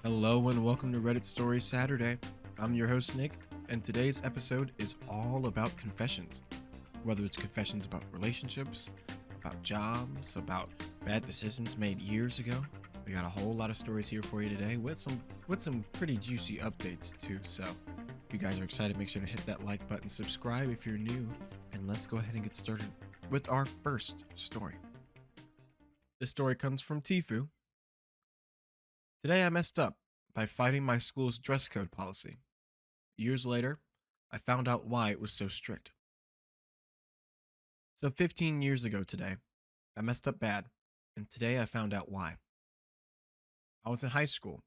Hello and welcome to Reddit Story Saturday. I'm your host Nick, and today's episode is all about confessions. Whether it's confessions about relationships, about jobs, about bad decisions made years ago, we got a whole lot of stories here for you today with some pretty juicy updates too. So, if you guys are excited, make sure to hit that like button, subscribe if you're new, and let's go ahead and get started with our first story. This story comes from TIFU. Today I messed up by fighting my school's dress code policy. Years later, I found out why it was so strict. So 15 years ago today, I messed up bad, and today I found out why. I was in high school,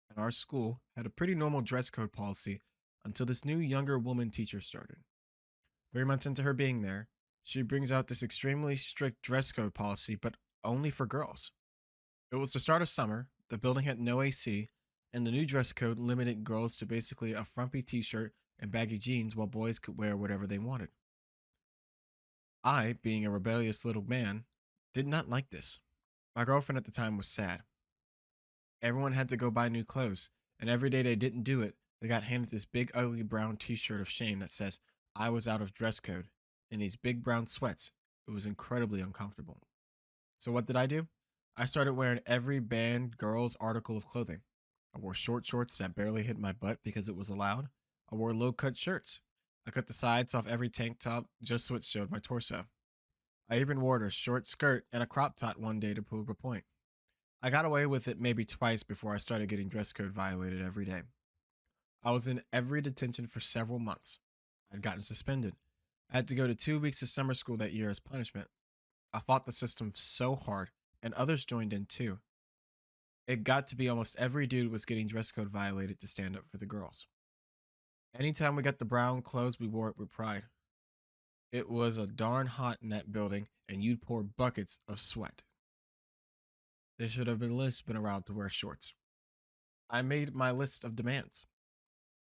and our school had a pretty normal dress code policy until this new younger woman teacher started. 3 months into her being there, she brings out this extremely strict dress code policy, but only for girls. It was the start of summer, the building had no AC, and the new dress code limited girls to basically a frumpy t shirt and baggy jeans while boys could wear whatever they wanted. I, being a rebellious little man, did not like this. My girlfriend at the time was sad. Everyone had to go buy new clothes, and every day they didn't do it, they got handed this big ugly brown t shirt of shame that says, I was out of dress code, and these big brown sweats. It was incredibly uncomfortable. So what did I do? I started wearing every banned girl's article of clothing. I wore short shorts that barely hit my butt because it was allowed. I wore low cut shirts. I cut the sides off every tank top just so it showed my torso. I even wore a short skirt and a crop top one day to prove a point. I got away with it maybe twice before I started getting dress code violated every day. I was in every detention for several months. I'd gotten suspended. I had to go to 2 weeks of summer school that year as punishment. I fought the system so hard, and others joined in too. It got to be almost every dude was getting dress code violated to stand up for the girls. Anytime we got the brown clothes, we wore it with pride. It was a darn hot in that building, and you'd pour buckets of sweat. There should have been lists been around to wear shorts. I made my list of demands.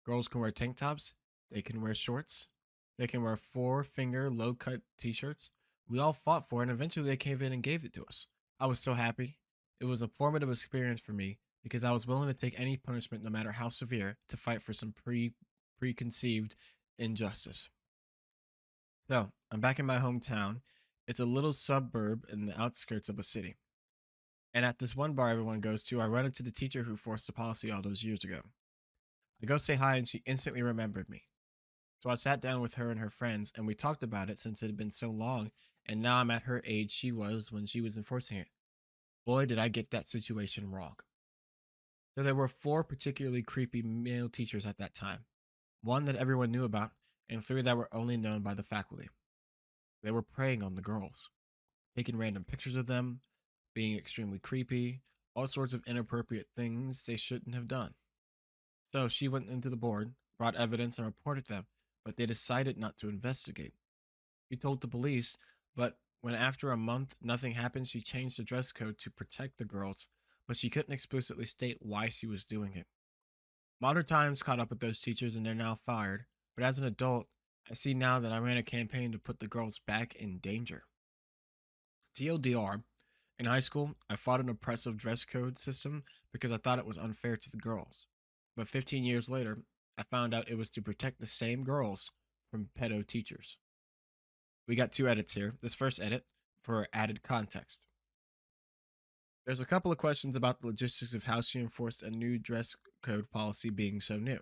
Girls can wear tank tops, they can wear shorts, they can wear four-finger low-cut t-shirts. We all fought for it, and eventually they came in and gave it to us. I was so happy. It was a formative experience for me because I was willing to take any punishment, no matter how severe, to fight for some preconceived injustice. So I'm back in my hometown. It's a little suburb in the outskirts of a city. And at this one bar everyone goes to, I run into the teacher who forced the policy all those years ago. I go say hi, and she instantly remembered me. So I sat down with her and her friends, and we talked about it since it had been so long, and now I'm at her age she was when she was enforcing it. Boy, did I get that situation wrong. So there were four particularly creepy male teachers at that time, one that everyone knew about, and three that were only known by the faculty. They were preying on the girls, taking random pictures of them, being extremely creepy, all sorts of inappropriate things they shouldn't have done. So she went into the board, brought evidence, and reported them, but they decided not to investigate. She told the police, but when after a month nothing happened, she changed the dress code to protect the girls, but she couldn't explicitly state why she was doing it. Modern times caught up with those teachers and they're now fired, but as an adult, I see now that I ran a campaign to put the girls back in danger. TLDR, in high school, I fought an oppressive dress code system because I thought it was unfair to the girls. But 15 years later, I found out it was to protect the same girls from pedo teachers. We got two edits here. This first edit for added context. There's a couple of questions about the logistics of how she enforced a new dress code policy being so new.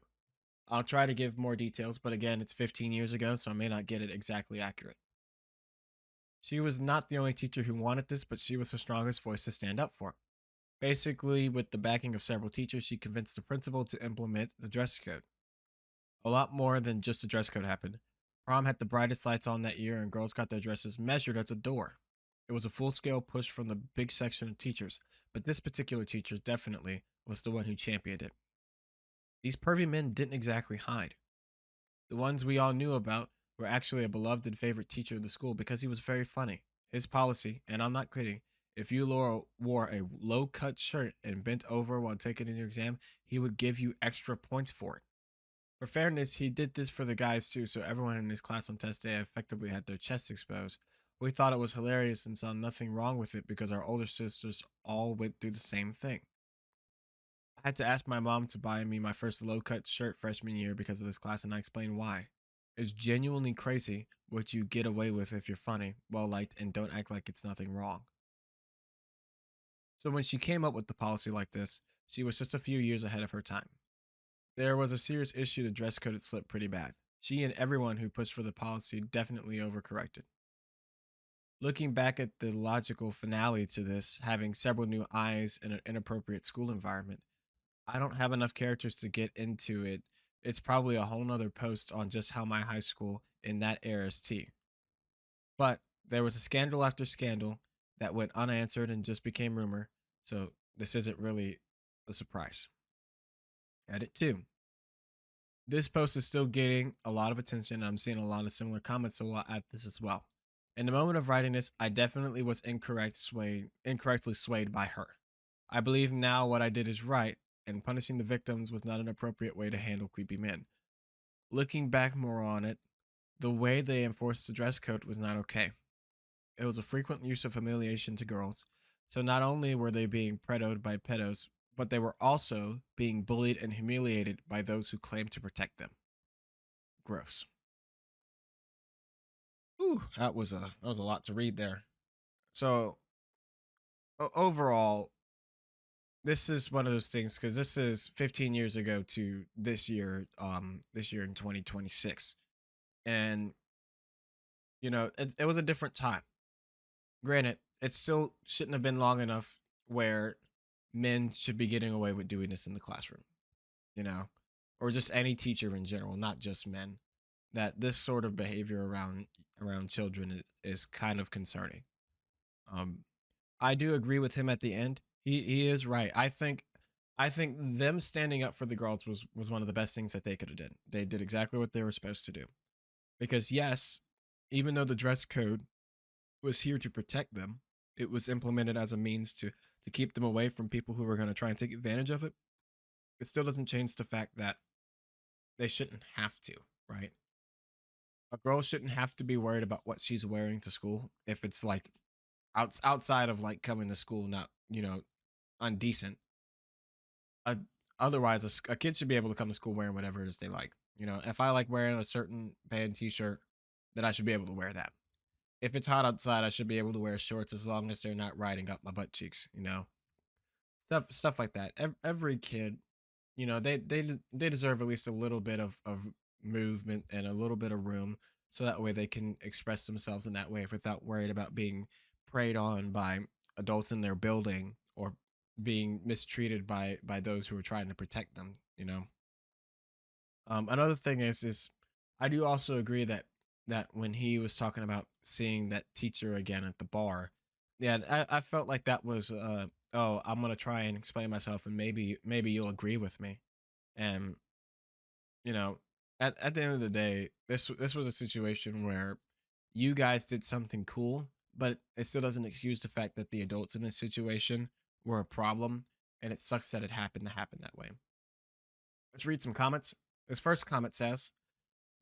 I'll try to give more details, but again, it's 15 years ago, so I may not get it exactly accurate. She was not the only teacher who wanted this, but she was the strongest voice to stand up for it. Basically, with the backing of several teachers, she convinced the principal to implement the dress code. A lot more than just a dress code happened. Prom had the brightest lights on that year, and girls got their dresses measured at the door. It was a full scale push from the big section of teachers, but this particular teacher definitely was the one who championed it. These pervy men didn't exactly hide. The ones we all knew about were actually a beloved and favorite teacher of the school because he was very funny. His policy, and I'm not kidding, if you wore a low cut shirt and bent over while taking in your exam, he would give you extra points for it. For fairness, he did this for the guys too, so everyone in his class on test day effectively had their chests exposed. We thought it was hilarious and saw nothing wrong with it because our older sisters all went through the same thing. I had to ask my mom to buy me my first low cut shirt freshman year because of this class, and I explained why. It's genuinely crazy what you get away with if you're funny, well liked, and don't act like it's nothing wrong. So when she came up with the policy like this, she was just a few years ahead of her time. There was a serious issue the dress code had slipped pretty bad. She and everyone who pushed for the policy definitely overcorrected. Looking back at the logical finale to this, having several new eyes in an inappropriate school environment, I don't have enough characters to get into it. It's probably a whole nother post on just how my high school in that era is tea. But there was a scandal after scandal that went unanswered and just became rumor. So this isn't really a surprise. Edit 2. This post is still getting a lot of attention. I'm seeing a lot of similar comments, so I'll add this as well. In the moment of writing this, I definitely was incorrectly swayed by her. I believe now what I did is right, and punishing the victims was not an appropriate way to handle creepy men. Looking back more on it, the way they enforced the dress code was not okay. It was a frequent use of humiliation to girls, so not only were they being predoed by pedos, but they were also being bullied and humiliated by those who claimed to protect them. Gross. Ooh, that was a lot to read there. So overall, this is one of those things because this is 15 years ago to this year in 2026, and it was a different time. Granted, it still shouldn't have been long enough where men should be getting away with doing this in the classroom, you know, or just any teacher in general, not just men. That this sort of behavior around children is kind of concerning. Um, I do agree with him at the end. He is right. I think them standing up for the girls was one of the best things that they could have did. They did exactly what they were supposed to do. Because yes, even though the dress code was here to protect them, it was implemented as a means to keep them away from people who were going to try and take advantage of it. It still doesn't change the fact that they shouldn't have to, right? A girl shouldn't have to be worried about what she's wearing to school if it's like outside of like coming to school not, undecent. uh, Otherwise a kid should be able to come to school wearing whatever it is they like. If I like wearing a certain band t-shirt, then I should be able to wear that. If it's hot outside, I should be able to wear shorts as long as they're not riding up my butt cheeks. Stuff like that. Every kid, they deserve at least a little bit of movement and a little bit of room, so that way they can express themselves in that way without worried about being preyed on by adults in their building, or being mistreated by those who are trying to protect them. Another thing is I do also agree that when he was talking about seeing that teacher again at the bar, yeah, I felt like that was oh, I'm gonna try and explain myself, and maybe you'll agree with me. And you know, at the end of the day, this was a situation where you guys did something cool, but it still doesn't excuse the fact that the adults in this situation were a problem, and it sucks that it happened to happen that way. Let's read some comments. This first comment says,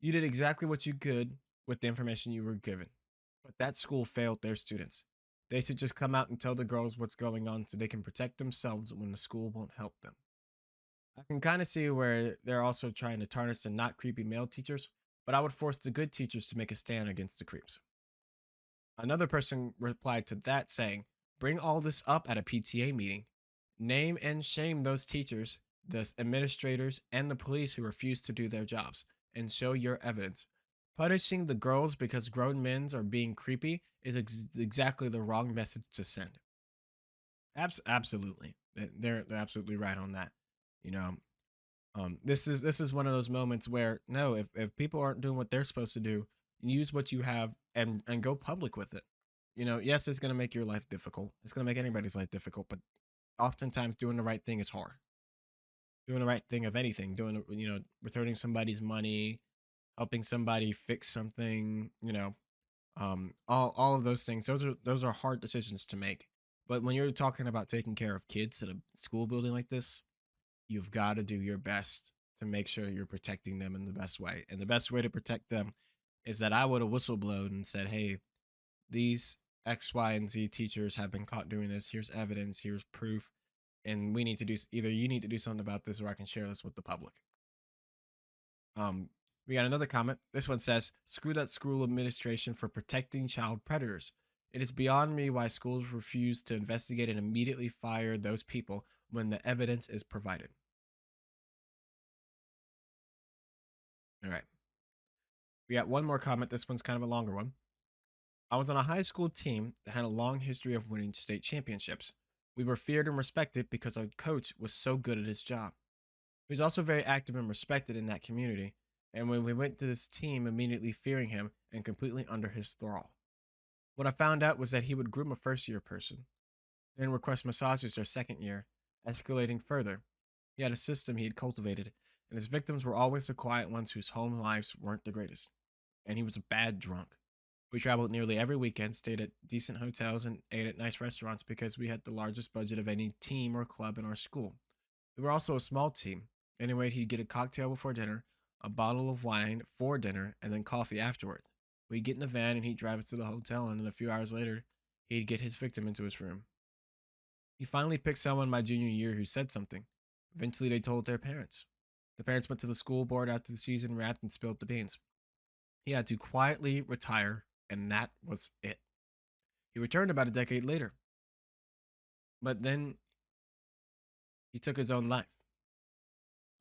"You did exactly what you could with the information you were given, but that school failed their students. They should just come out and tell the girls what's going on so they can protect themselves when the school won't help them." I can kind of see where they're also trying to tarnish the not creepy male teachers, but I would force the good teachers to make a stand against the creeps. Another person replied to that saying, "Bring all this up at a PTA meeting. Name and shame those teachers, the administrators, and the police who refuse to do their jobs, and show your evidence. Punishing the girls because grown men are being creepy is exactly the wrong message to send." Absolutely. They're absolutely right on that. You know, this is one of those moments where no, if people aren't doing what they're supposed to do, use what you have and go public with it. Yes, it's gonna make your life difficult. It's gonna make anybody's life difficult, but oftentimes doing the right thing is hard. Doing the right thing of anything, returning somebody's money, helping somebody fix something, all of those things. Those are hard decisions to make. But when you're talking about taking care of kids at a school building like this, you've got to do your best to make sure you're protecting them in the best way. And the best way to protect them is that I would have whistleblowed and said, "Hey, these X, Y, and Z teachers have been caught doing this. Here's evidence. Here's proof. and we need to either you need to do something about this or I can share this with the public. Um, we got another comment. This one says, "Screw that school administration for protecting child predators. It is beyond me why schools refuse to investigate and immediately fire those people when the evidence is provided." All right. We got one more comment. This one's kind of a longer one. "I was on a high school team that had a long history of winning state championships. We were feared and respected because our coach was so good at his job. He was also very active and respected in that community, and when we went to this team, immediately fearing him and completely under his thrall. What I found out was that he would groom a first year person, then request massages their second year, escalating further. He had a system he had cultivated, and his victims were always the quiet ones whose home lives weren't the greatest. And he was a bad drunk. We traveled nearly every weekend, stayed at decent hotels, and ate at nice restaurants because we had the largest budget of any team or club in our school. We were also a small team. Anyway, he'd get a cocktail before dinner, a bottle of wine for dinner, and then coffee afterward. We'd get in the van and he'd drive us to the hotel, and then a few hours later, he'd get his victim into his room. He finally picked someone my junior year who said something. Eventually, they told their parents. The parents went to the school board after the season wrapped and spilled the beans. He had to quietly retire, and that was it. He returned about a decade later, but then he took his own life.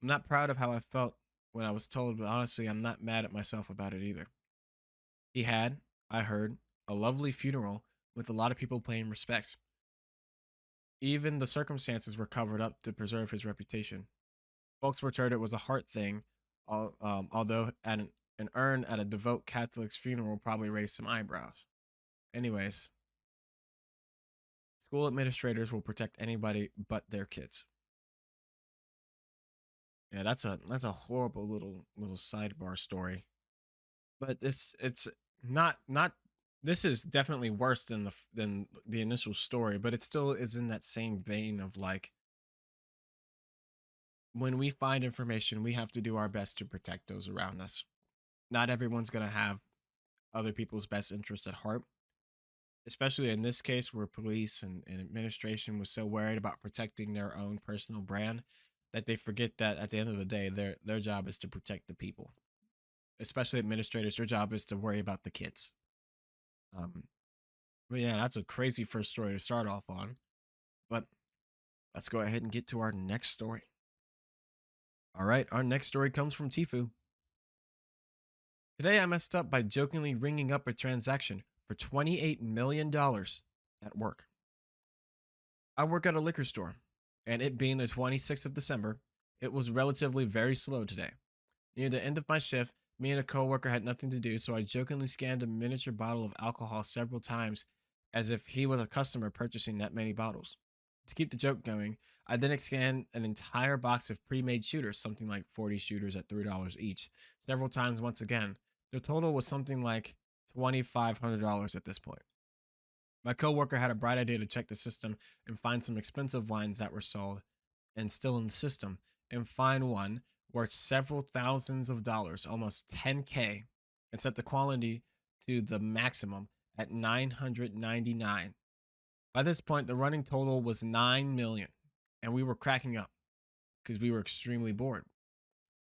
I'm not proud of how I felt when I was told, but honestly, I'm not mad at myself about it either. He had, I heard, a lovely funeral with a lot of people paying respects. Even the circumstances were covered up to preserve his reputation. Folks were told it was a heart thing, although an urn at a devout Catholic's funeral probably raised some eyebrows. Anyways, school administrators will protect anybody but their kids. Yeah, that's a horrible little sidebar story. But it's not this is definitely worse than the initial story, but it still is in that same vein of like when we find information, we have to do our best to protect those around us. Not everyone's going to have other people's best interest at heart, especially in this case where police and administration was so worried about protecting their own personal brand that they forget that at the end of the day, their job is to protect the people. Especially administrators, their job is to worry about the kids. Um, but yeah, that's a crazy first story to start off on. But let's go ahead and get to our next story. All right, our next story comes from TIFU. "Today I messed up by jokingly ringing up a transaction for $28 million dollars at work. I work at a liquor store, and it being the 26th of December, it was relatively very slow today. Near the end of my shift, me and a coworker had nothing to do, so I jokingly scanned a miniature bottle of alcohol several times as if he was a customer purchasing that many bottles. To keep the joke going, I then scanned an entire box of pre-made shooters, something like 40 shooters at $3 each, several times once again. The total was something like $2,500 at this point. My coworker had a bright idea to check the system and find some expensive wines that were sold and still in the system, and find one worth several thousands of dollars, almost 10K, and set the quality to the maximum at 999. By this point, the running total was 9 million, and we were cracking up because we were extremely bored.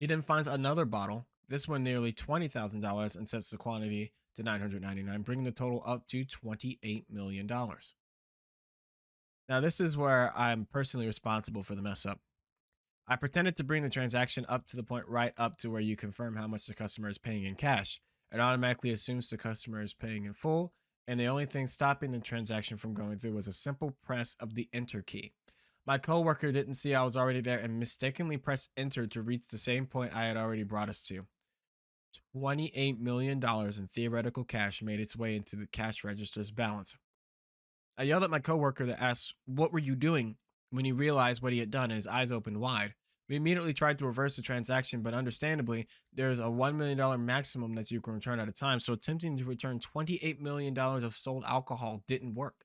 He then finds another bottle, this one nearly $20,000, and sets the quantity to 999, bringing the total up to $28 million. Now, this is where I'm personally responsible for the mess up. I pretended to bring the transaction up to the point right up to where you confirm how much the customer is paying in cash. It automatically assumes the customer is paying in full, and the only thing stopping the transaction from going through was a simple press of the enter key. My coworker didn't see I was already there and mistakenly pressed enter to reach the same point I had already brought us to. $28 million dollars in theoretical cash made its way into the cash register's balance. I yelled at my coworker to ask, "What were you doing?" When he realized what he had done, his eyes opened wide. We immediately tried to reverse the transaction, but understandably, there's a $1 million maximum that you can return at a time, so attempting to return $28 million of sold alcohol didn't work.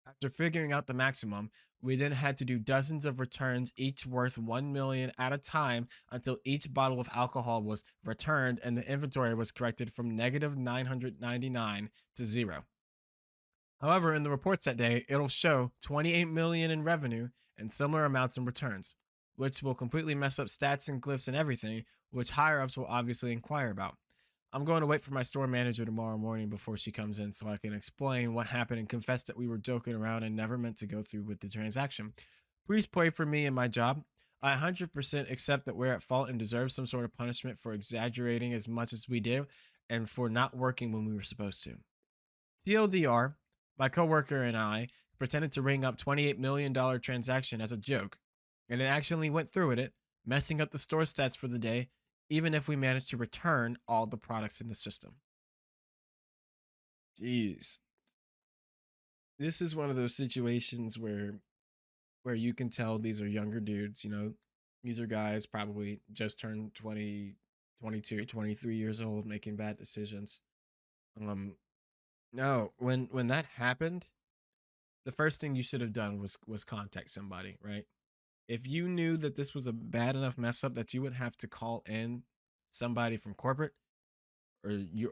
After figuring out the maximum, we then had to do dozens of returns, each worth 1 million at a time, until each bottle of alcohol was returned and the inventory was corrected from negative 999 to zero. However, in the reports that day, it'll show 28 million in revenue and similar amounts in returns, which will completely mess up stats and glyphs and everything, which higher ups will obviously inquire about. I'm going to wait for my store manager tomorrow morning before she comes in so I can explain what happened and confess that we were joking around and never meant to go through with the transaction. Please pray for me and my job. I 100% accept that we're at fault and deserve some sort of punishment for exaggerating as much as we did and for not working when we were supposed to. TLDR, my coworker and I pretended to ring up $28 million transaction as a joke, and it actually went through with it, messing up the store stats for the day, even if we managed to return all the products in the system. Jeez. This is one of those situations where you can tell these are younger dudes, these are guys probably just turned 20, 22, 23 years old making bad decisions. Um no, when that happened, the first thing you should have done was contact somebody, right? If you knew that this was a bad enough mess up that you would have to call in somebody from corporate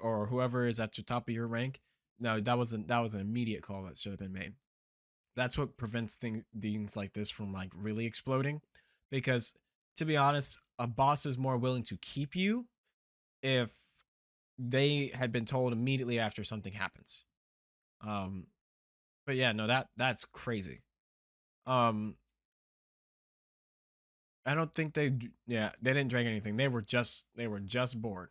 or whoever is at the top of your rank, no, that was an immediate call that should have been made. That's what prevents things like this from like really exploding, because to be honest, a boss is more willing to keep you if they had been told immediately after something happens. Um, but yeah, no, that's crazy. Um, I don't think yeah, they didn't drink anything. They were just bored,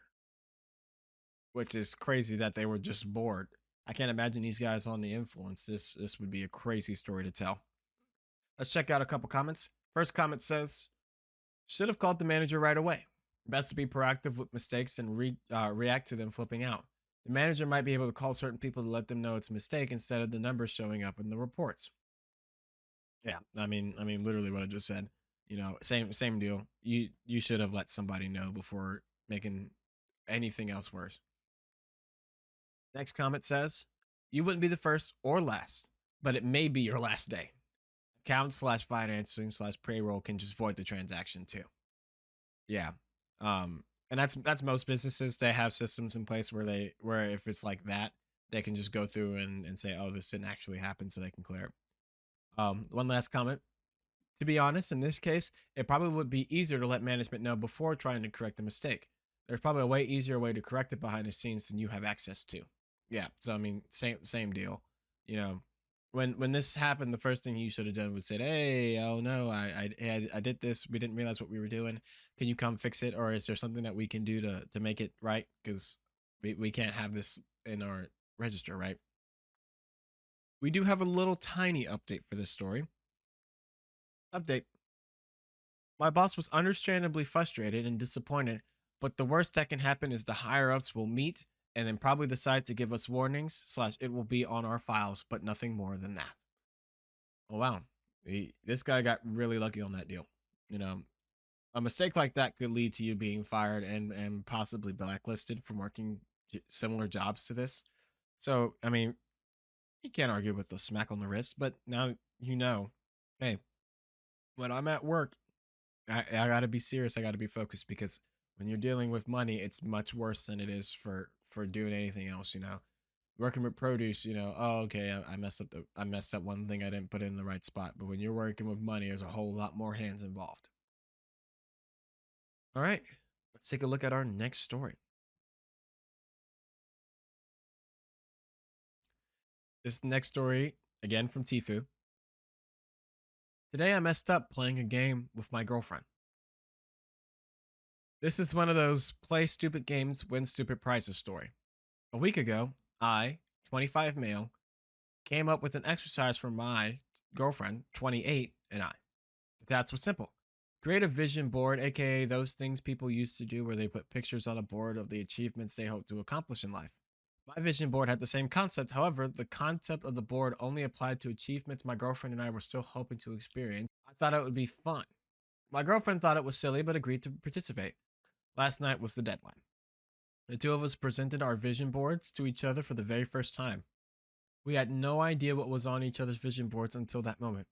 which is crazy that they were just bored. I can't imagine these guys on the influence. This would be a crazy story to tell. Let's check out a couple comments. First comment says, should have called the manager right away. Best to be proactive with mistakes and react to them flipping out. The manager might be able to call certain people to let them know it's a mistake instead of the numbers showing up in the reports. Yeah, I mean, literally what I just said. Same deal. You should have let somebody know before making anything else worse. Next comment says, you wouldn't be the first or last, but it may be your last day. Account slash financing slash payroll can just void the transaction too. Yeah. And that's most businesses. They have systems in place where if it's like that, they can just go through and say, oh, this didn't actually happen, so they can clear it. One last comment. To be honest, in this case, it probably would be easier to let management know before trying to correct the mistake. There's probably a way easier way to correct it behind the scenes than you have access to. Yeah, so I mean, same deal. You know, when this happened, the first thing you should have done was said, "Hey, oh no, I did this. We didn't realize what we were doing. Can you come fix it, or is there something that we can do to make it right? Because we can't have this in our register, right?" We do have a little tiny update for this story. Update. My boss was understandably frustrated and disappointed, but the worst that can happen is the higher ups will meet and then probably decide to give us warnings, slash, it will be on our files, but nothing more than that. Oh, wow. This guy got really lucky on that deal. You know, a mistake like that could lead to you being fired and possibly blacklisted from working similar jobs to this. So, I mean, you can't argue with the smack on the wrist, but now you know, hey, when I'm at work, I got to be serious. I got to be focused because when you're dealing with money, it's much worse than it is for doing anything else. Working with produce. Oh, okay, I messed up one thing I didn't put it in the right spot. But when you're working with money, there's a whole lot more hands involved. All right, let's take a look at our next story. This next story again from TIFU. Today I messed up playing a game with my girlfriend. This is one of those play stupid games, win stupid prizes story. A week ago, I, 25 male, came up with an exercise for my girlfriend, 28, and I. The task was simple. Create a vision board, aka those things people used to do where they put pictures on a board of the achievements they hope to accomplish in life. My vision board had the same concept, however, the concept of the board only applied to achievements my girlfriend and I were still hoping to experience. I thought it would be fun. My girlfriend thought it was silly but agreed to participate. Last night was the deadline. The two of us presented our vision boards to each other for the very first time. We had no idea what was on each other's vision boards until that moment.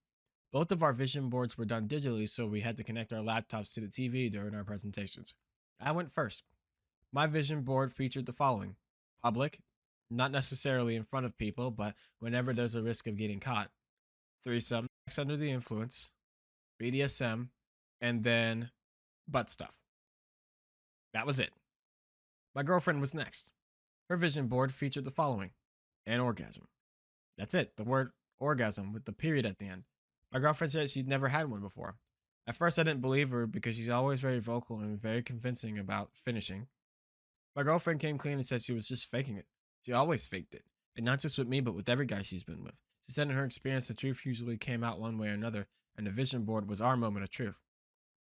Both of our vision boards were done digitally, so we had to connect our laptops to the TV during our presentations. I went first. My vision board featured the following: public, not necessarily in front of people, but whenever there's a risk of getting caught; threesome, sex under the influence; BDSM, and then butt stuff. That was it. My girlfriend was next. Her vision board featured the following: an orgasm. That's it, the word orgasm with the period at the end. My girlfriend said she'd never had one before. At first, I didn't believe her because she's always very vocal and very convincing about finishing. My girlfriend came clean and said she was just faking it. She always faked it. And not just with me, but with every guy she's been with. She said in her experience, the truth usually came out one way or another, and the vision board was our moment of truth.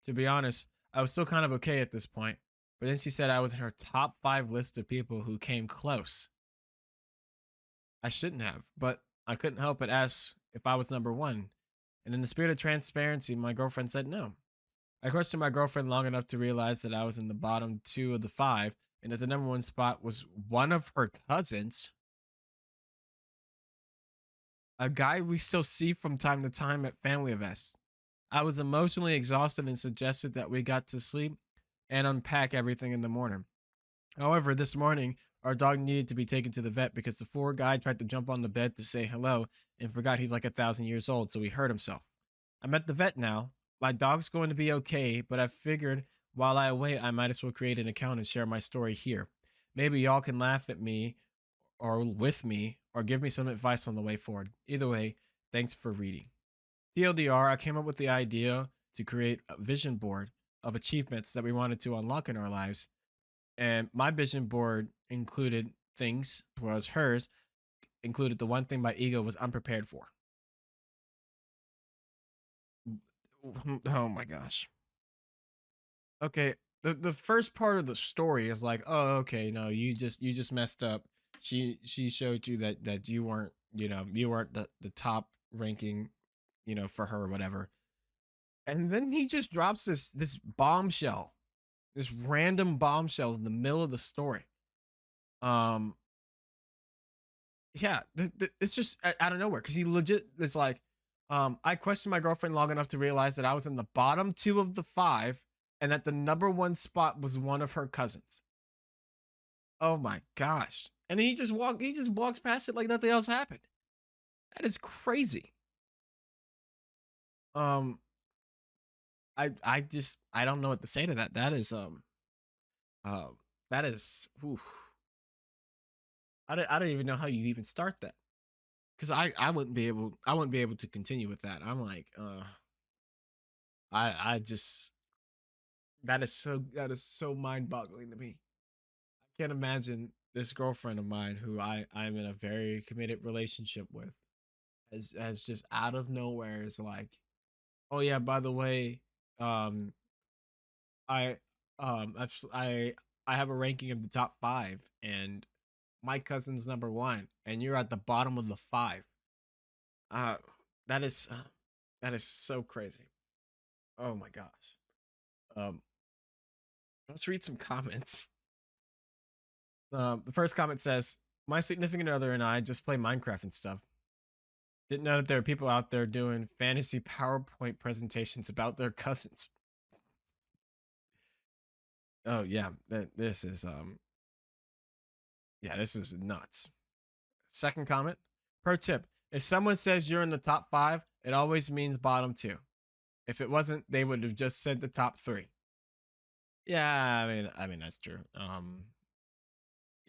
To be honest, I was still kind of okay at this point, but then she said I was in her top 5 list of people who came close. I shouldn't have, but I couldn't help but ask if I was number one. And in the spirit of transparency, my girlfriend said no. I questioned my girlfriend long enough to realize that I was in the bottom 2 of the 5 and that the number one spot was one of her cousins, a guy we still see from time to time at family events. I was emotionally exhausted and suggested that we got to sleep and unpack everything in the morning. However, this morning, our dog needed to be taken to the vet because the poor guy tried to jump on the bed to say hello and forgot he's like 1,000 years old, so he hurt himself. I'm at the vet now. My dog's going to be okay, but I figured while I wait, I might as well create an account and share my story here. Maybe y'all can laugh at me or with me or give me some advice on the way forward. Either way, thanks for reading. TLDR, I came up with the idea to create a vision board of achievements that we wanted to unlock in our lives. And my vision board included things, whereas hers included the one thing my ego was unprepared for. Oh my gosh. Okay, the first part of the story is like, oh, okay, no, you just messed up. She showed you that you weren't, you weren't the top ranking, for her or whatever. And then he just drops this bombshell, this random bombshell in the middle of the story. Um, yeah, it's just out of nowhere because he legit it's like, I questioned my girlfriend long enough to realize that I was in the bottom 2 of the 5 and that the number 1 spot was one of her cousins. Oh my gosh. And he just walks past it like nothing else happened. That is crazy. Um I don't know what to say to that. Uh that is oof. I don't even know how you even start that. Cuz I wouldn't be able to continue with that. I'm like, I just that is so mind-boggling to me. I can't imagine this girlfriend of mine who I'm in a very committed relationship with has just out of nowhere is like, oh yeah, by the way, um I I have a ranking of the top 5 and my cousin's number 1 and you're at the bottom of the 5. Uh that is that is so crazy. Oh my gosh. Um let's read some comments. The first comment says, "My significant other and I just play Minecraft and stuff. Didn't know that there are people out there doing fantasy PowerPoint presentations about their cousins." Oh yeah, this is yeah, this is nuts. Second comment, pro tip: if someone says you're in the top 5, it always means bottom 2. If it wasn't, they would have just said the top 3. Yeah, I mean that's true.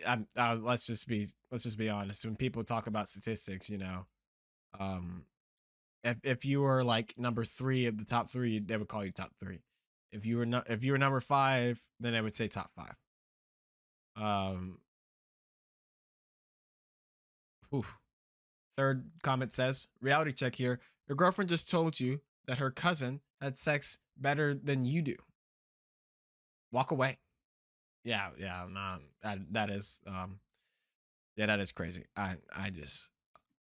Let's just be honest. When people talk about statistics, um, if you were like number 3 of the top 3, they would call you top 3. If you were number 5, then they would say top 5. Um, whew. Third comment says, reality check here. Your girlfriend just told you that her cousin had sex better than you do. Walk away. Yeah, yeah, nah, that is yeah, that is crazy.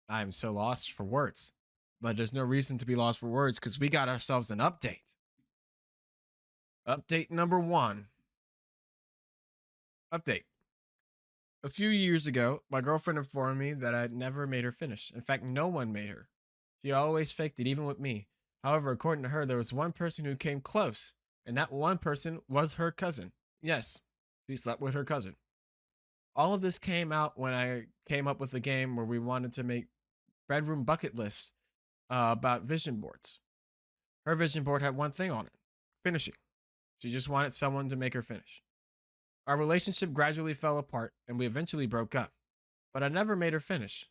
I'm so lost for words. But there's no reason to be lost for words because we got ourselves an update. Update number 1. Update. A few years ago, my girlfriend informed me that I'd never made her finish. In fact, no one made her. She always faked it, even with me. However, according to her, there was one person who came close, and that one person was her cousin. Yes, she slept with her cousin. All of this came out when I came up with a game where we wanted to make bedroom bucket lists about vision boards. Her vision board had one thing on it: finishing. She just wanted someone to make her finish. Our relationship gradually fell apart and we eventually broke up. But I never made her finish.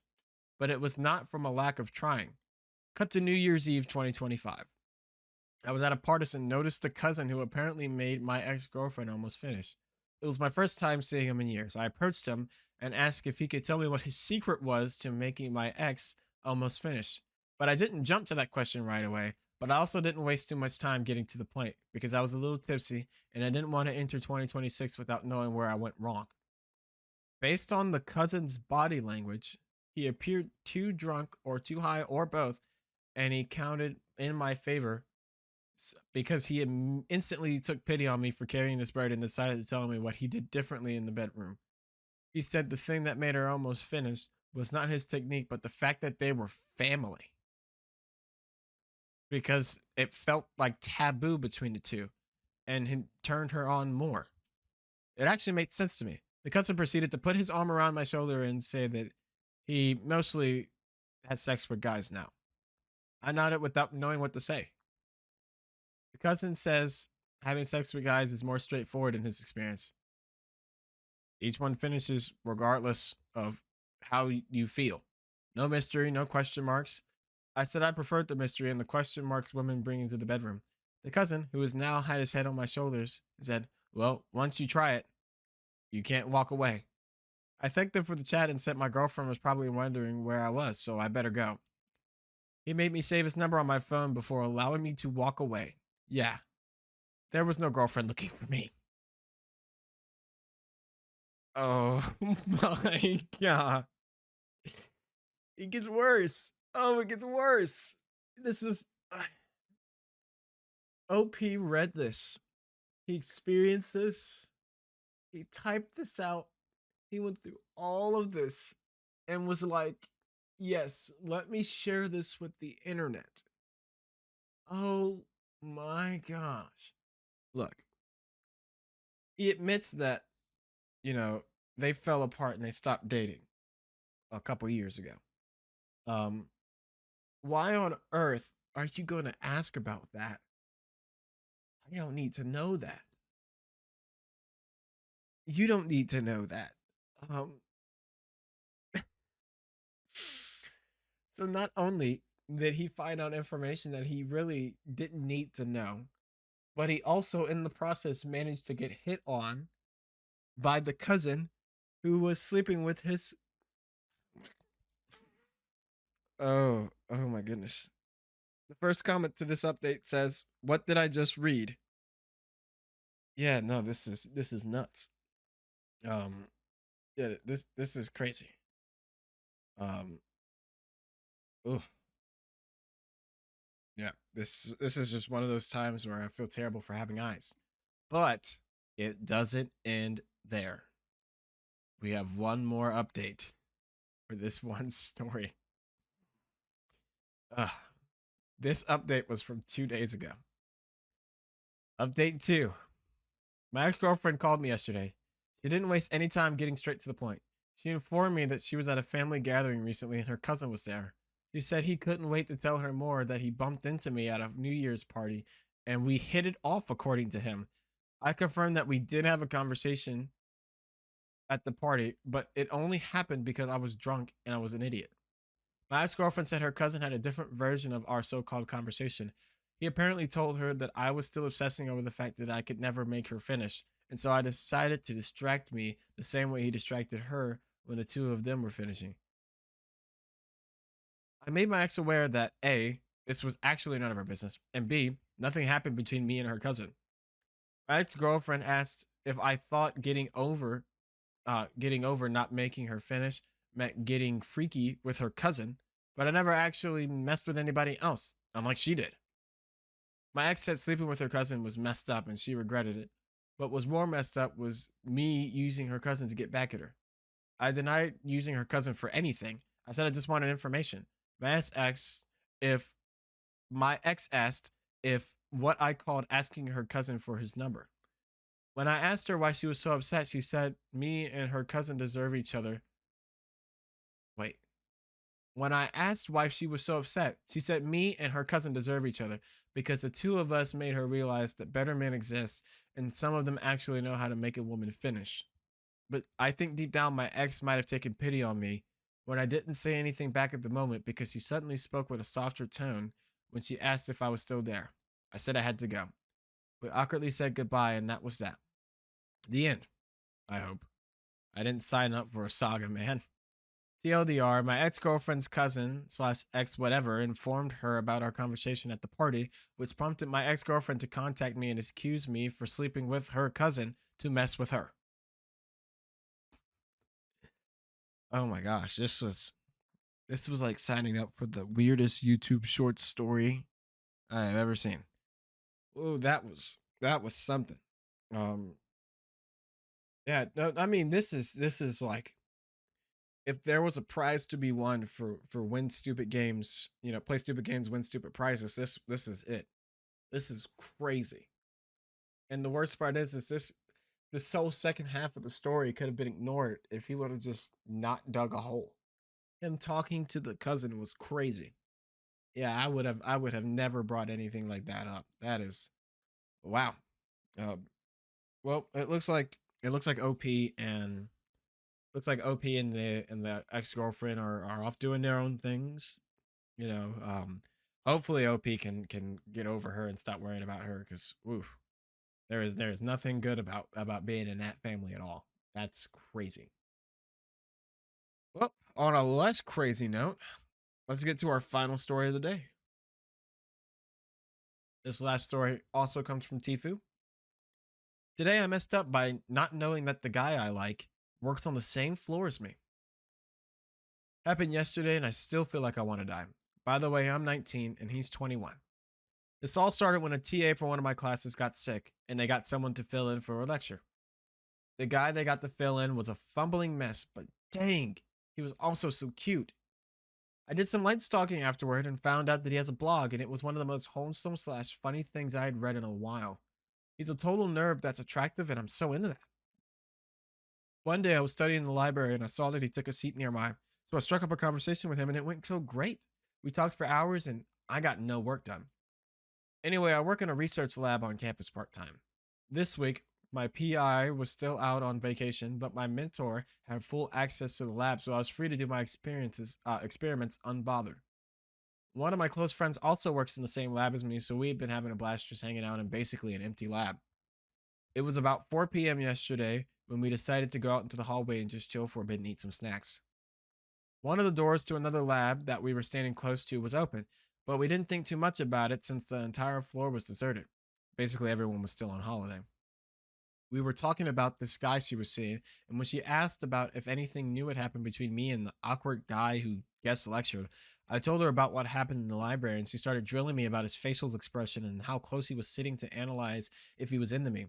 But it was not from a lack of trying. Cut to New Year's Eve 2025. I was at a party and noticed a cousin who apparently made my ex girlfriend almost finish. It was my first time seeing him in years. I approached him and asked if he could tell me what his secret was to making my ex almost finish. But I didn't jump to that question right away. But I also didn't waste too much time getting to the point because I was a little tipsy and I didn't want to enter 2026 without knowing where I went wrong. Based on the cousin's body language, he appeared too drunk or too high or both, and he counted in my favor because he instantly took pity on me for carrying this burden and decided to tell me what he did differently in the bedroom. He said the thing that made her almost finish was not his technique, but the fact that they were family, because it felt like taboo between the two and he turned her on more. It actually made sense to me. The cousin proceeded to put his arm around my shoulder and say that he mostly has sex with guys now. I nodded without knowing what to say. The cousin says having sex with guys is more straightforward in his experience. Each one finishes regardless of how you feel. No mystery, no question marks. I said I preferred the mystery and the question marks women bring into the bedroom. The cousin, who has now had his head on my shoulders, said, "Well, once you try it, you can't walk away." I thanked him for the chat and said my girlfriend was probably wondering where I was, so I better go. He made me save his number on my phone before allowing me to walk away. Yeah, there was no girlfriend looking for me. Oh my god. It gets worse. Oh, it gets worse. This is. OP read this. He experienced this. He typed this out. He went through all of this and was like, yes, let me share this with the internet. Oh my gosh. Look, he admits that, you know, they fell apart and they stopped dating a couple years ago. Um, why on earth are you going to ask about that? I don't need to know that. You don't need to know that. Um, so not only did he find out information that he really didn't need to know, but he also in the process managed to get hit on by the cousin who was sleeping with his. Oh my goodness. The first comment to this update says, "What did I just read?" Yeah, no, this is nuts. Um yeah, this is crazy. Um oh yeah, this is just one of those times where I feel terrible for having eyes. But it doesn't end there. We have one more update for this one story. Ugh. This update was from 2 days ago. Update 2. My ex girlfriend called me yesterday. She didn't waste any time getting straight to the point. She informed me that she was at a family gathering recently and her cousin was there. She said he couldn't wait to tell her more, that he bumped into me at a New Year's party and we hit it off, according to him. I confirmed that we did have a conversation at the party, but it only happened because I was drunk and I was an idiot. My ex girlfriend said her cousin had a different version of our so called conversation. He apparently told her that I was still obsessing over the fact that I could never make her finish, and so I decided to distract me the same way he distracted her when the two of them were finishing. I made my ex aware that A, this was actually none of her business, and B, nothing happened between me and her cousin. My ex girlfriend asked if I thought getting over not making her finish meant getting freaky with her cousin, but I never actually messed with anybody else, unlike she did. My ex said sleeping with her cousin was messed up and she regretted it. What was more messed up was me using her cousin to get back at her. I denied using her cousin for anything. I said I just wanted information. My ex asked if my ex asked if what I called asking her cousin for his number. When I asked her why she was so upset, she said me and her cousin deserve each other. Wait. When I asked why she was so upset, she said me and her cousin deserve each other, because the two of us made her realize that better men exist and some of them actually know how to make a woman finish. But I think deep down my ex might have taken pity on me when I didn't say anything back at the moment because she suddenly spoke with a softer tone when she asked if I was still there. I said I had to go. We awkwardly said goodbye, and that was that. The end, I hope. I didn't sign up for a saga, man. TLDR, my ex girlfriend's cousin slash ex whatever informed her about our conversation at the party, which prompted my ex girlfriend to contact me and accuse me for sleeping with her cousin to mess with her. Oh my gosh, this was like signing up for the weirdest YouTube short story I have ever seen. Oh, that was something. Um, yeah, no, I mean this is like if there was a prize to be won for win stupid games, play stupid games, win stupid prizes. This is it. This is crazy. And the worst part is this whole second half of the story could have been ignored if he would have just not dug a hole. Him talking to the cousin was crazy. Yeah, I would have never brought anything like that up. That is wow. Um, well, it looks like OP and looks like OP and the ex girlfriend are off doing their own things. You know, hopefully OP can get over her and stop worrying about her because there is nothing good about being in that family at all. That's crazy. Well, on a less crazy note, let's get to our final story of the day. This last story also comes from Tifu. Today I messed up by not knowing that the guy I like works on the same floor as me. Happened yesterday and I still feel like I want to die. By the way, I'm 19 and he's 21. This all started when a TA for one of my classes got sick and they got someone to fill in for a lecture. The guy they got to fill in was a fumbling mess, but dang, he was also so cute. I did some light stalking afterward and found out that he has a blog, and it was one of the most wholesome slash funny things I had read in a while. He's a total nerd that's attractive, and I'm so into that. One day I was studying in the library and I saw that he took a seat near mine, so I struck up a conversation with him, and it went so great. We talked for hours, and I got no work done. Anyway, I work in a research lab on campus part time. This week, my PI was still out on vacation, but my mentor had full access to the lab, so I was free to do my experiments unbothered. One of my close friends also works in the same lab as me, so we've been having a blast just hanging out in basically an empty lab. It was about 4 p.m. yesterday when we decided to go out into the hallway and just chill for a bit and eat some snacks. One of the doors to another lab that we were standing close to was open, but we didn't think too much about it since the entire floor was deserted. Basically, everyone was still on holiday. We were talking about this guy she was seeing, and when she asked about if anything new had happened between me and the awkward guy who guest lectured, I told her about what happened in the library, and she started drilling me about his facial expression and how close he was sitting to analyze if he was into me.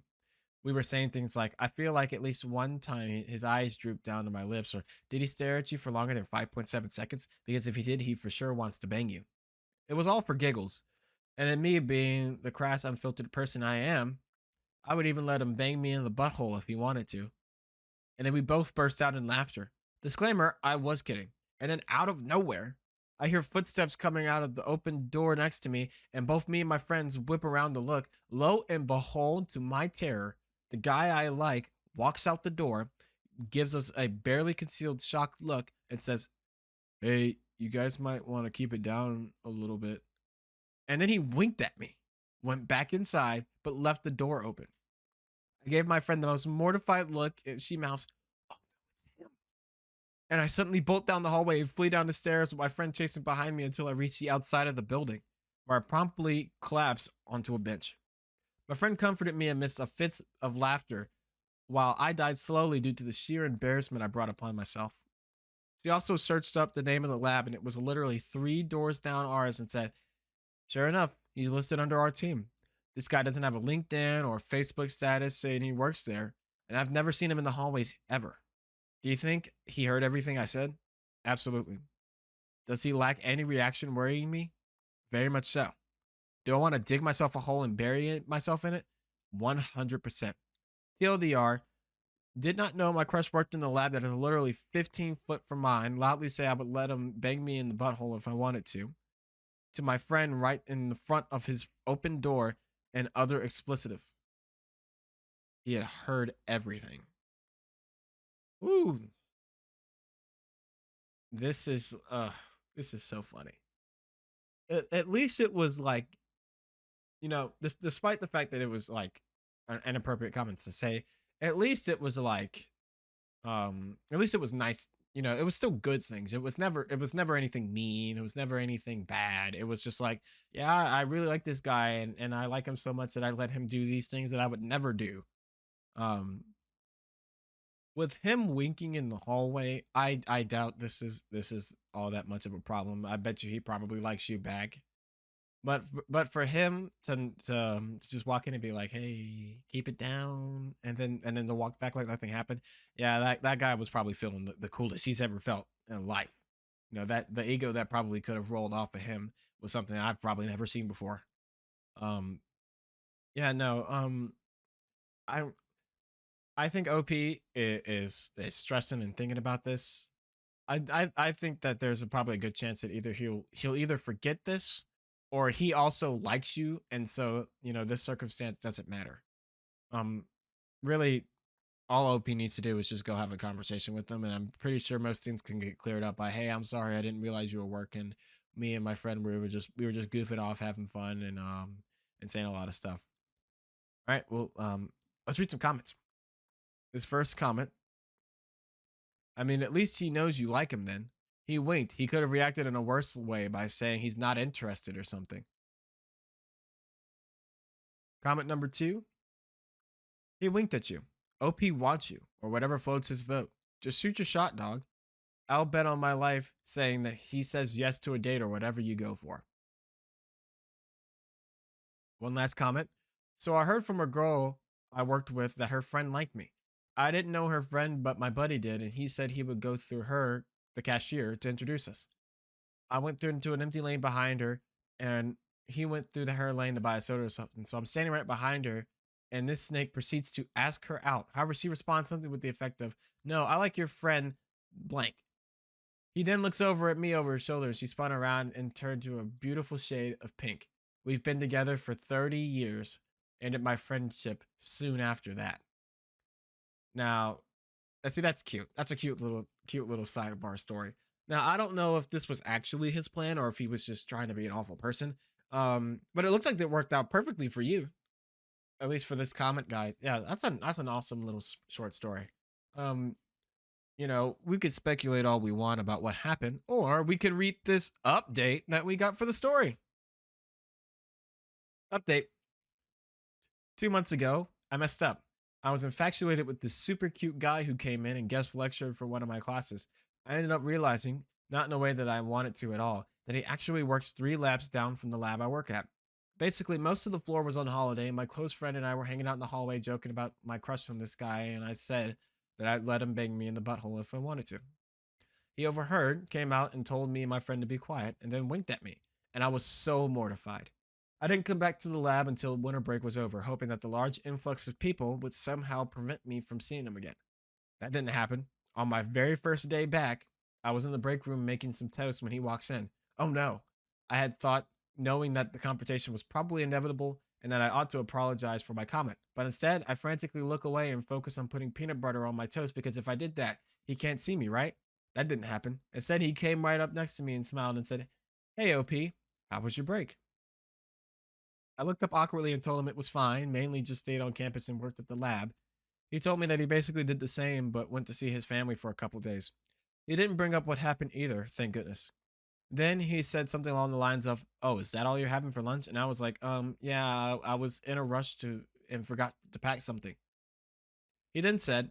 We were saying things like, I feel like at least one time his eyes drooped down to my lips, or did he stare at you for longer than 5.7 seconds? Because if he did, he for sure wants to bang you. It was all for giggles. And in me being the crass, unfiltered person I am, I would even let him bang me in the butthole if he wanted to. And then we both burst out in laughter. Disclaimer, I was kidding. And then out of nowhere, I hear footsteps coming out of the open door next to me, and both me and my friends whip around to look. Lo and behold, to my terror, the guy I like walks out the door, gives us a barely concealed shocked look, and says, Hey, you guys might want to keep it down a little bit. And then he winked at me, went back inside, but left the door open. I gave my friend the most mortified look, and she mouths, Oh, no, it's him. And I suddenly bolt down the hallway and flee down the stairs with my friend chasing behind me until I reach the outside of the building, where I promptly collapse onto a bench. My friend comforted me amidst a fits of laughter, while I died slowly due to the sheer embarrassment I brought upon myself. She also searched up the name of the lab, and it was literally 3 doors down ours, and said, Sure enough, he's listed under our team. This guy doesn't have a LinkedIn or Facebook status saying he works there, and I've never seen him in the hallways ever. Do you think he heard everything I said? Absolutely. Does he lack any reaction worrying me? Very much so. Do I want to dig myself a hole and myself in it? 100%. TLDR, did not know my crush worked in the lab that is literally 15 foot from mine. Loudly say I would let him bang me in the butthole if I wanted to. to my friend right in the front of his open door and other explicitive. He had heard everything. Ooh, this is this is so funny. At least it was like, despite the fact that it was like an inappropriate comments to say, at least it was like, at least it was nice. It was still good things. It was never anything mean. It was never anything bad. It was just like, yeah, I really like this guy, and I like him so much that I let him do these things that I would never do. Um, with him winking in the hallway, I doubt this is all that much of a problem. I bet you he probably likes you back. But for him to just walk in and be like, "Hey, keep it down," and then to walk back like nothing happened, yeah, that guy was probably feeling the coolest he's ever felt in life. That the ego that probably could have rolled off of him was something I've probably never seen before. Um, yeah, no, I I think OP is stressing and thinking about this. I think that there's probably a good chance that either he'll either forget this, or he also likes you, and so this circumstance doesn't matter. Um, really, all OP needs to do is just go have a conversation with them, and I'm pretty sure most things can get cleared up by, "Hey, I'm sorry, I didn't realize you were working. Me and my friend we were just goofing off, having fun, and saying a lot of stuff." All right, well, let's read some comments. This first comment, I mean, at least he knows you like him then. He winked. He could have reacted in a worse way by saying he's not interested or something. Comment number two, he winked at you. OP wants you, or whatever floats his vote. Just shoot your shot, dog. I'll bet on my life saying that he says yes to a date or whatever you go for. One last comment. So I heard from a girl I worked with that her friend liked me. I didn't know her friend, but my buddy did, and he said he would go through her, the cashier, to introduce us. I went through into an empty lane behind her, and he went through the her lane to buy a soda or something. So I'm standing right behind her, and this snake proceeds to ask her out. However, she responds something with the effect of, "No, I like your friend blank." He then looks over at me over his shoulder. She spun around and turned to a beautiful shade of pink. We've been together for 30 years, ended my friendship soon after that. Now, see, that's cute. That's a cute little sidebar story. Now, I don't know if this was actually his plan or if he was just trying to be an awful person. But it looks like it worked out perfectly for you, at least for this comment guy. Yeah, that's an awesome little short story. Um, we could speculate all we want about what happened, or we could read this update that we got for the story. Update. 2 months ago, I messed up. I was infatuated with this super cute guy who came in and guest lectured for one of my classes. I ended up realizing, not in a way that I wanted to at all, that he actually works 3 labs down from the lab I work at. Basically, most of the floor was on holiday, and my close friend and I were hanging out in the hallway joking about my crush on this guy, and I said that I'd let him bang me in the butthole if I wanted to. He overheard, came out, and told me and my friend to be quiet, and then winked at me. And I was so mortified. I didn't come back to the lab until winter break was over, hoping that the large influx of people would somehow prevent me from seeing him again. That didn't happen. On my very first day back, I was in the break room making some toast when he walks in. Oh no. I had thought, knowing that the confrontation was probably inevitable and that I ought to apologize for my comment. But instead, I frantically look away and focus on putting peanut butter on my toast because if I did that, he can't see me, right? That didn't happen. Instead, he came right up next to me and smiled and said, "Hey, OP, how was your break?" I looked up awkwardly and told him it was fine, mainly just stayed on campus and worked at the lab. He told me that he basically did the same, but went to see his family for a couple days. He didn't bring up what happened either, thank goodness. Then he said something along the lines of, "Oh, is that all you're having for lunch?" And I was like, yeah, I was in a rush to and forgot to pack something." He then said,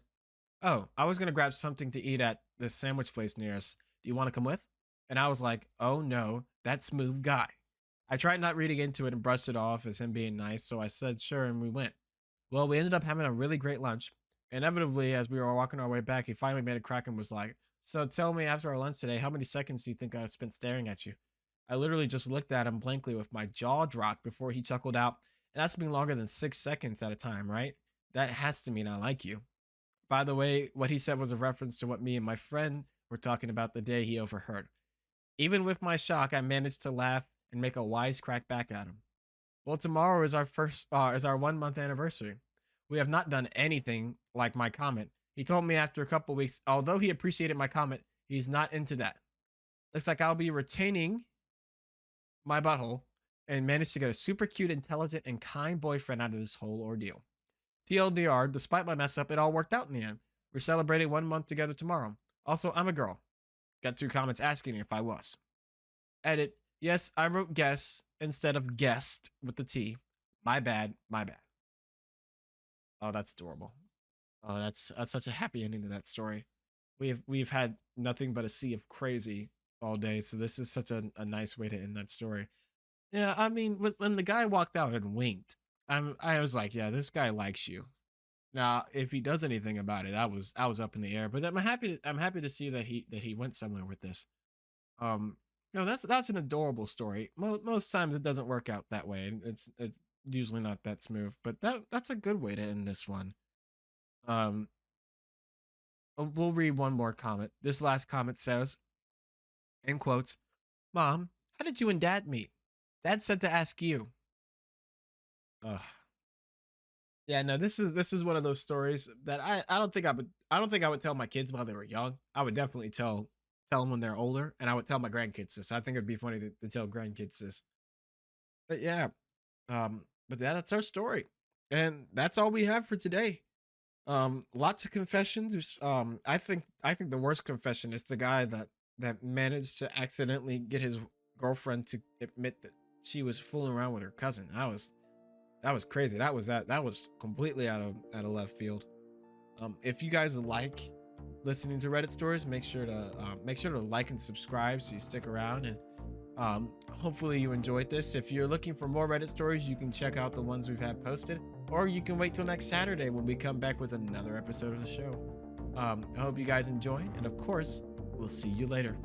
"Oh, I was going to grab something to eat at this sandwich place near us. Do you want to come with?" And I was like, "Oh no, that smooth guy." I tried not reading into it and brushed it off as him being nice, so I said sure and we went. Well, we ended up having a really great lunch. Inevitably, as we were walking our way back, he finally made a crack and was like, "So tell me after our lunch today, how many seconds do you think I spent staring at you?" I literally just looked at him blankly with my jaw dropped before he chuckled out, "And that's been longer than 6 seconds at a time, right? That has to mean I like you." By the way, what he said was a reference to what me and my friend were talking about the day he overheard. Even with my shock, I managed to laugh and make a wisecrack back at him. Well, tomorrow is our 1 month anniversary. We have not done anything like my comment. He told me after a couple weeks, although he appreciated my comment, he's not into that. Looks like I'll be retaining my butthole and managed to get a super cute, intelligent, and kind boyfriend out of this whole ordeal. TLDR, despite my mess up, it all worked out in the end. We're celebrating 1 month together tomorrow. Also, I'm a girl. Got 2 comments asking if I was. Edit. Yes, I wrote guess instead of guessed with the T. My bad, my bad. Oh, that's adorable. Oh, that's such a happy ending to that story. We've had nothing but a sea of crazy all day, so this is such a nice way to end that story. Yeah, I mean, when the guy walked out and winked, I was like, yeah, this guy likes you. Now, if he does anything about it, I was up in the air. But I'm happy to see that he went somewhere with this. Um, that's an adorable story. Most times it doesn't work out that way, and it's usually not that smooth. But that's a good way to end this one. Um, we'll read one more comment. This last comment says, in quotes, "Mom, how did you and Dad meet? Dad said to ask you." Ugh. Yeah, no, this is one of those stories that I don't think I would tell my kids while they were young. I would definitely tell them when they're older, and I would tell my grandkids this. I think it'd be funny to tell grandkids this. But yeah, but that's our story, and that's all we have for today. Lots of confessions. I think the worst confession is the guy that managed to accidentally get his girlfriend to admit that she was fooling around with her cousin. That was crazy. That was completely out of left field. If you guys like listening to Reddit stories, make sure to like and subscribe so you stick around, and hopefully you enjoyed this. If you're looking for more Reddit stories, you can check out the ones we've had posted, or you can wait till next Saturday when we come back with another episode of the show. I hope you guys enjoy, and of course, we'll see you later.